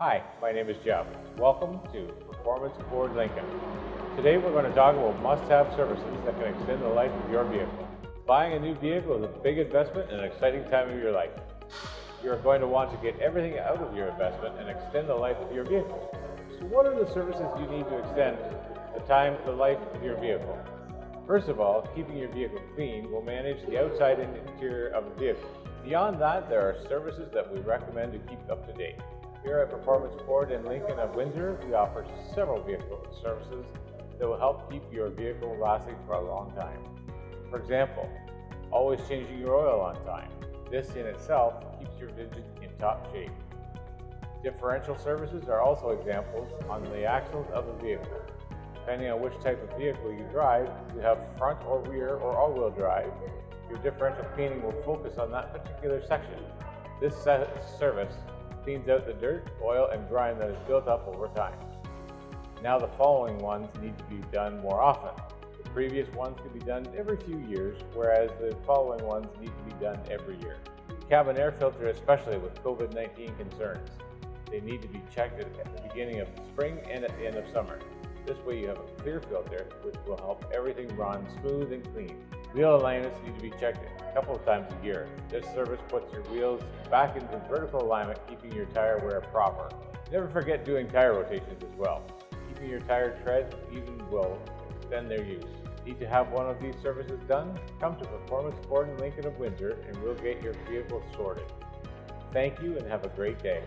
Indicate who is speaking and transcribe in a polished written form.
Speaker 1: Hi, my name is Jeff. Welcome to Performance Ford Lincoln. Today we're going to talk about must-have services that can extend the life of your vehicle. Buying a new vehicle is a big investment and an exciting time of your life. You're going to want to get everything out of your investment and extend the life of your vehicle. So what are the services you need to extend the life of your vehicle? First of all, keeping your vehicle clean will manage the outside and interior of the vehicle. Beyond that, there are services that we recommend to keep up to date. Here at Performance Ford and Lincoln of Windsor, we offer several vehicle services that will help keep your vehicle lasting for a long time. For example, always changing your oil on time. This in itself keeps your engine in top shape. Differential services are also examples on the axles of the vehicle. Depending on which type of vehicle you drive, you have front or rear or all-wheel drive, your differential cleaning will focus on that particular section. This service cleans out the dirt, oil, and grime that is built up over time. Now the following ones need to be done more often. The previous ones can be done every few years, whereas the following ones need to be done every year. Cabin air filter, especially with COVID-19 concerns. They need to be checked at the beginning of spring and at the end of summer. This way you have a clear filter, which will help everything run smooth and clean. Wheel alignments need to be checked a couple of times a year. This service puts your wheels back into vertical alignment, keeping your tire wear proper. Never forget doing tire rotations as well. Keeping your tire treads even will extend their use. Need to have one of these services done? Come to Performance Ford and Lincoln of Windsor and we'll get your vehicle sorted. Thank you and have a great day.